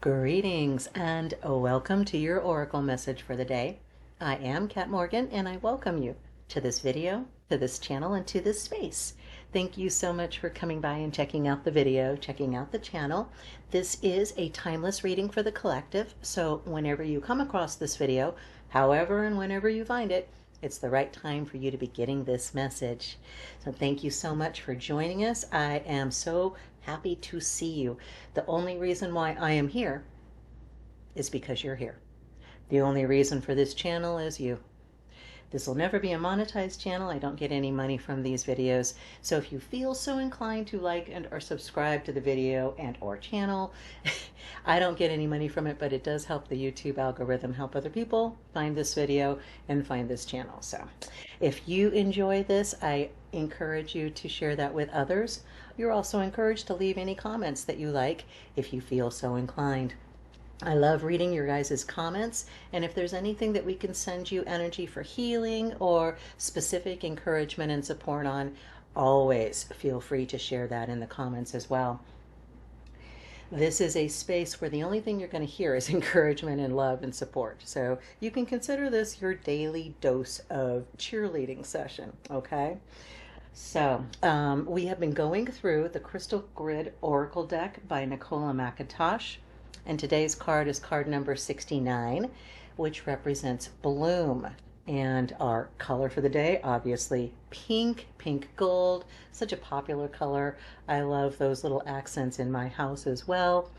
Greetings and welcome to your Oracle message for the day. I am Kat Morgan and I welcome you to this video, to this channel, and to this space. Thank you so much for coming by and checking out the video, checking out the channel. This is a timeless reading for the collective, so whenever you come across this video, however and whenever you find it, it's the right time for you to be getting this message. So thank you so much for joining us. I am so happy to see you. The only reason why I am here is because you're here. The only reason for this channel is you. This will never be a monetized channel. I don't get any money from these videos. So if you feel so inclined to like and or subscribe to the video and or channel, I don't get any money from it, but it does help the YouTube algorithm help other people find this video and find this channel. So if you enjoy this, I encourage you to share that with others. You're also encouraged to leave any comments that you like if you feel so inclined. I love reading your guys' comments, and if there's anything that we can send you energy for healing or specific encouragement and support on, always feel free to share that in the comments as well. This is a space where the only thing you're going to hear is encouragement and love and support. So you can consider this your daily dose of cheerleading session, okay? So we have been going through the Crystal Grid Oracle deck by Nicola McIntosh. And today's card is card number 69, which represents bloom. And our color for the day, obviously pink, pink gold, such a popular color. I love those little accents in my house as well.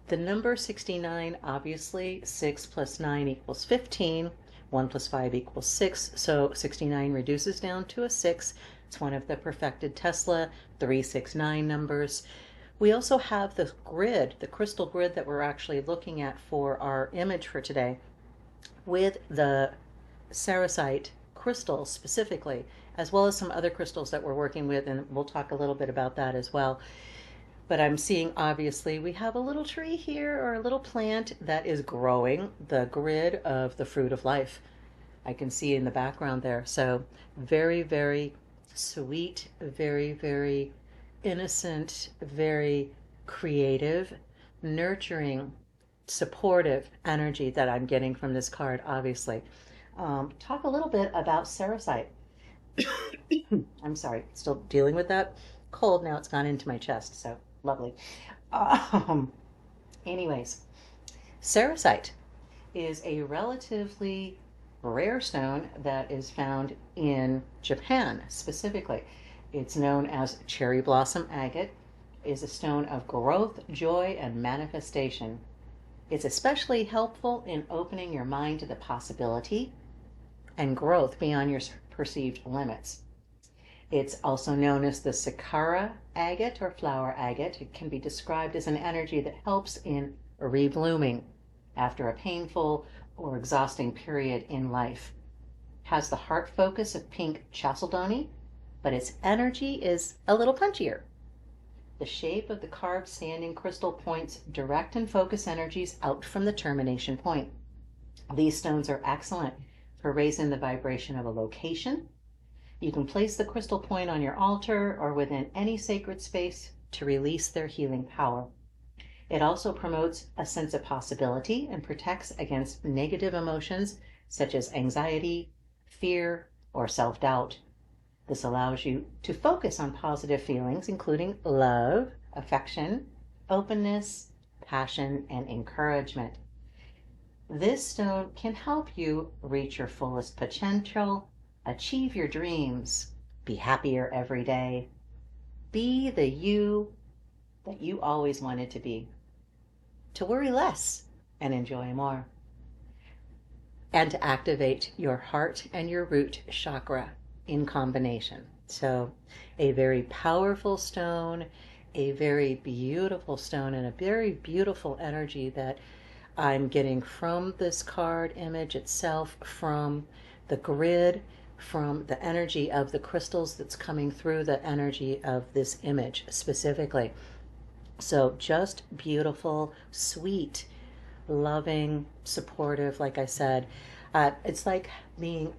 The number 69, obviously 6 plus 9 equals 15. 1 plus 5 equals 6. So 69 reduces down to a 6. It's one of the perfected Tesla 369 numbers. We also have the grid, the crystal grid that we're actually looking at for our image for today, with the Cerussite crystals specifically, as well as some other crystals that we're working with, and we'll talk a little bit about that as well. But I'm seeing, obviously, we have a little tree here, or a little plant that is growing the grid of the fruit of life. I can see in the background there. So very, very sweet, very, very innocent, very creative, nurturing, supportive energy that I'm getting from this card, obviously. Talk a little bit about Cerussite. I'm sorry, still dealing with that cold. Now it's gone into my chest, so lovely. Anyways, Cerussite is a relatively rare stone that is found in Japan specifically. It's known as cherry blossom agate. It is a stone of growth, joy, and manifestation. It's especially helpful in opening your mind to the possibility and growth beyond your perceived limits. It's also known as the sakura agate or flower agate. It can be described as an energy that helps in reblooming after a painful or exhausting period in life. It has the heart focus of pink chalcedony, but its energy is a little punchier. The shape of the carved standing crystal points direct and focus energies out from the termination point. These stones are excellent for raising the vibration of a location. You can place the crystal point on your altar or within any sacred space to release their healing power. It also promotes a sense of possibility and protects against negative emotions such as anxiety, fear, or self-doubt. This allows you to focus on positive feelings, including love, affection, openness, passion, and encouragement. This stone can help you reach your fullest potential, achieve your dreams, be happier every day, be the you that you always wanted to be, to worry less and enjoy more, and to activate your heart and your root chakra in combination. So a very powerful stone, a very beautiful stone, and a very beautiful energy that I'm getting from this card image itself, from the grid, from the energy of the crystals that's coming through the energy of this image specifically. So just beautiful, sweet, loving, supportive, like I said. It's like being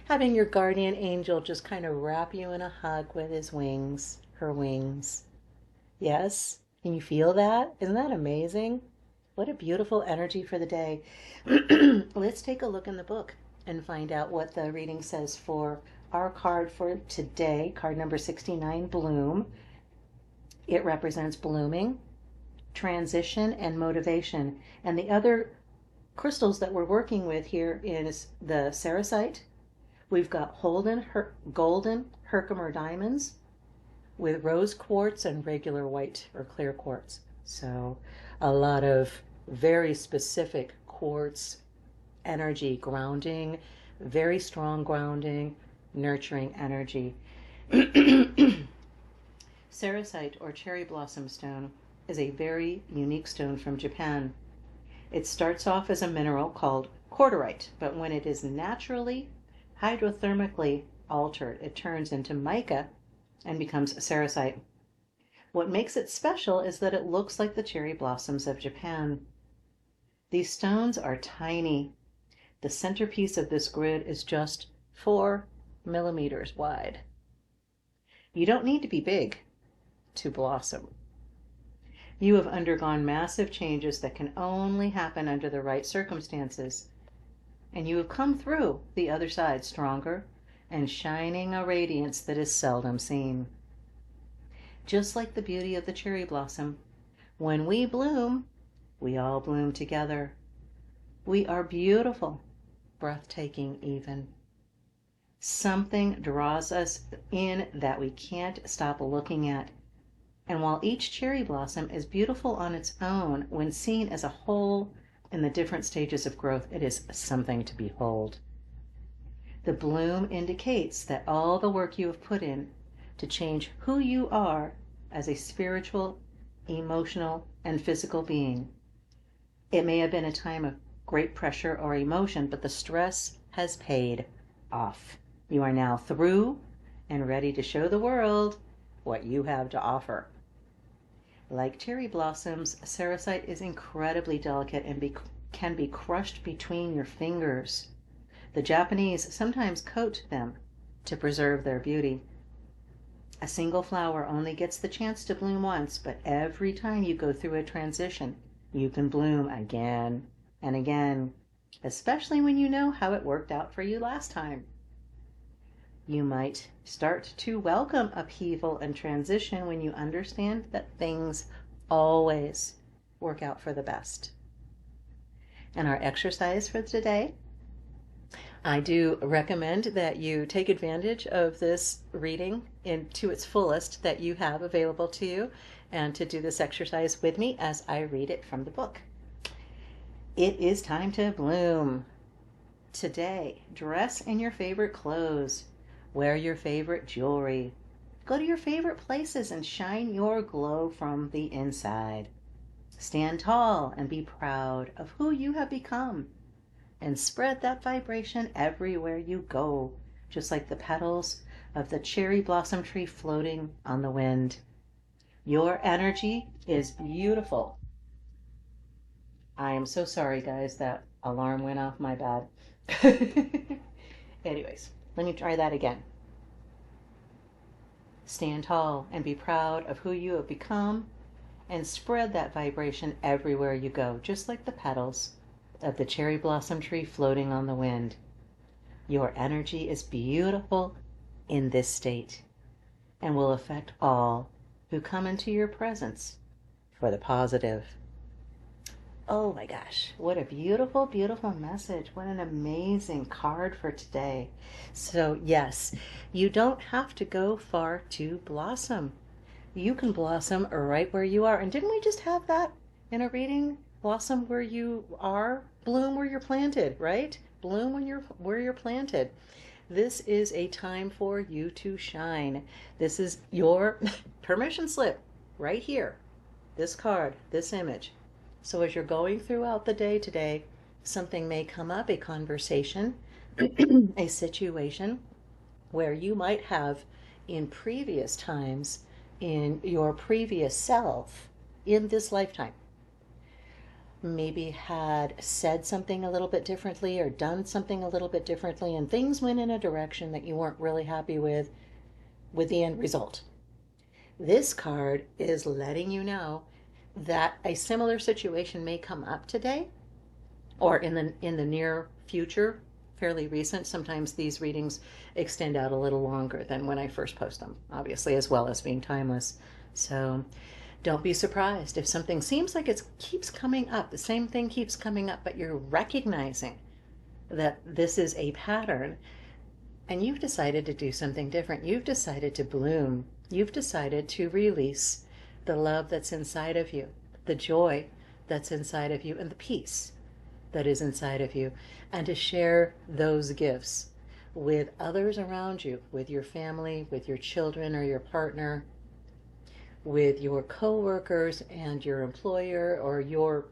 having your guardian angel just kind of wrap you in a hug with his wings, her wings. Yes? Can you feel that? Isn't that amazing? What a beautiful energy for the day. Let's take a look in the book and find out what the reading says for our card for today, card number 69, Bloom. It represents blooming, transition, and motivation. And the other crystals that we're working with here is the Ceresite. We've got golden Herkimer diamonds with rose quartz and regular white or clear quartz. So a lot of very specific quartz energy, grounding, very strong grounding, nurturing energy. Ceresite, or cherry blossom stone, is a very unique stone from Japan. It starts off as a mineral called corderite, but when it is naturally hydrothermically altered, it turns into mica and becomes ceresite. What makes it special is that it looks like the cherry blossoms of Japan. These stones are tiny. The centerpiece of this grid is just 4 millimeters wide. You don't need to be big to blossom. You have undergone massive changes that can only happen under the right circumstances, and you have come through the other side stronger and shining a radiance that is seldom seen. Just like the beauty of the cherry blossom, when we bloom, we all bloom together. We are beautiful, breathtaking even. Something draws us in that we can't stop looking at. And while each cherry blossom is beautiful on its own, when seen as a whole in the different stages of growth, it is something to behold. The bloom indicates that all the work you have put in to change who you are as a spiritual, emotional, and physical being. It may have been a time of great pressure or emotion, but the stress has paid off. You are now through and ready to show the world what you have to offer. Like cherry blossoms, ceresite is incredibly delicate and can be crushed between your fingers. The Japanese sometimes coat them to preserve their beauty. A single flower only gets the chance to bloom once, but every time you go through a transition, you can bloom again and again, especially when you know how it worked out for you last time. You might start to welcome upheaval and transition when you understand that things always work out for the best. And our exercise for today, I do recommend that you take advantage of this reading to its fullest that you have available to you, and to do this exercise with me as I read it from the book. It is time to bloom. Today, dress in your favorite clothes. Wear your favorite jewelry. Go to your favorite places and shine your glow from the inside. Stand tall and be proud of who you have become, and spread that vibration everywhere you go, just like the petals of the cherry blossom tree floating on the wind. Your energy is beautiful. I am so sorry, guys, that alarm went off. My bad. Anyways, let me try that again. Stand tall and be proud of who you have become, and spread that vibration everywhere you go, just like the petals of the cherry blossom tree floating on the wind. Your energy is beautiful in this state and will affect all who come into your presence for the positive. Oh my gosh, what a beautiful, beautiful message. What an amazing card for today. So yes, you don't have to go far to blossom. You can blossom right where you are. And didn't we just have that in a reading? Blossom where you are, bloom where you're planted, right? Bloom when where you're planted. This is a time for you to shine. This is your permission slip right here. This card, this image. So as you're going throughout the day today, something may come up, a conversation, a situation where you might have in previous times, in your previous self, in this lifetime, maybe had said something a little bit differently or done something a little bit differently, and things went in a direction that you weren't really happy with the end result. This card is letting you know that a similar situation may come up today or in the near future, fairly recent. Sometimes these readings extend out a little longer than when I first post them, obviously, as well as being timeless. So don't be surprised if something seems like it keeps coming up, the same thing keeps coming up, but you're recognizing that this is a pattern and you've decided to do something different. You've decided to bloom. You've decided to release the love that's inside of you, the joy that's inside of you, and the peace that is inside of you, and to share those gifts with others around you, with your family, with your children or your partner, with your co-workers and your employer or your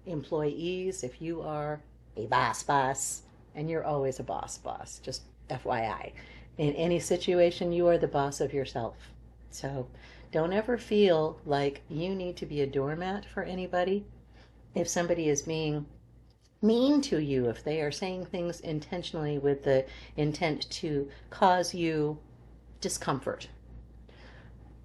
employees if you are a boss, and you're always a boss, just FYI. In any situation, you are the boss of yourself. So don't ever feel like you need to be a doormat for anybody. If somebody is being mean to you, if they are saying things intentionally with the intent to cause you discomfort,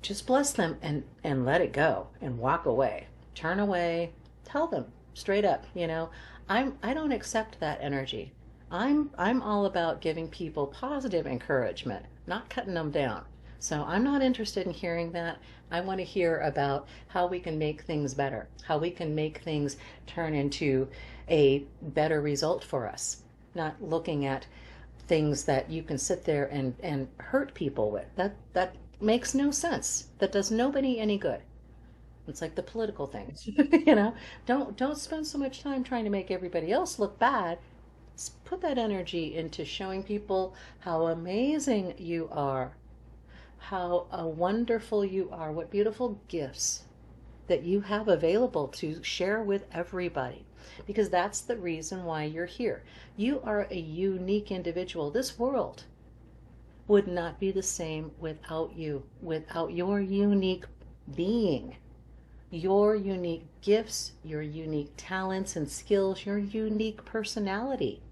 just bless them and let it go and walk away. Turn away. Tell them straight up, I don't accept that energy. I'm all about giving people positive encouragement, not cutting them down. So I'm not interested in hearing that. I want to hear about how we can make things better, how we can make things turn into a better result for us, not looking at things that you can sit there and hurt people with. That makes no sense. That does nobody any good. It's like the political things, Don't spend so much time trying to make everybody else look bad. Put that energy into showing people how amazing you are, how wonderful you are, what beautiful gifts that you have available to share with everybody. Because that's the reason why you're here. You are a unique individual. This world would not be the same without you, without your unique being, your unique gifts, your unique talents and skills, your unique personality.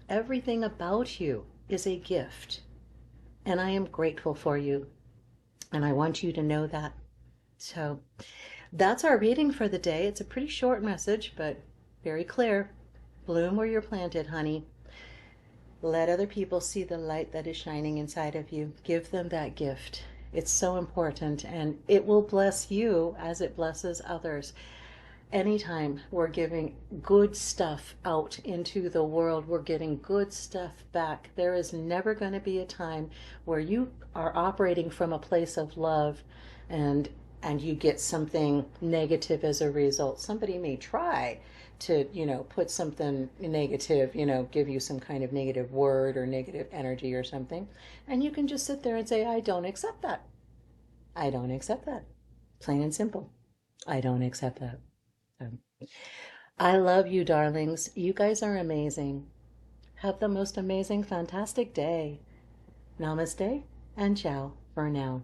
Everything about you is a gift. And I am grateful for you. And I want you to know that. So that's our reading for the day. It's a pretty short message, but very clear. Bloom where you're planted, honey. Let other people see the light that is shining inside of you. Give them that gift. It's so important, and it will bless you as it blesses others. Anytime we're giving good stuff out into the world, we're getting good stuff back. There is never going to be a time where you are operating from a place of love and you get something negative as a result. Somebody may try to, put something negative, give you some kind of negative word or negative energy or something. And you can just sit there and say, I don't accept that. I don't accept that. Plain and simple. I don't accept that. I love you, darlings. You guys are amazing. Have the most amazing, fantastic day. Namaste and ciao for now.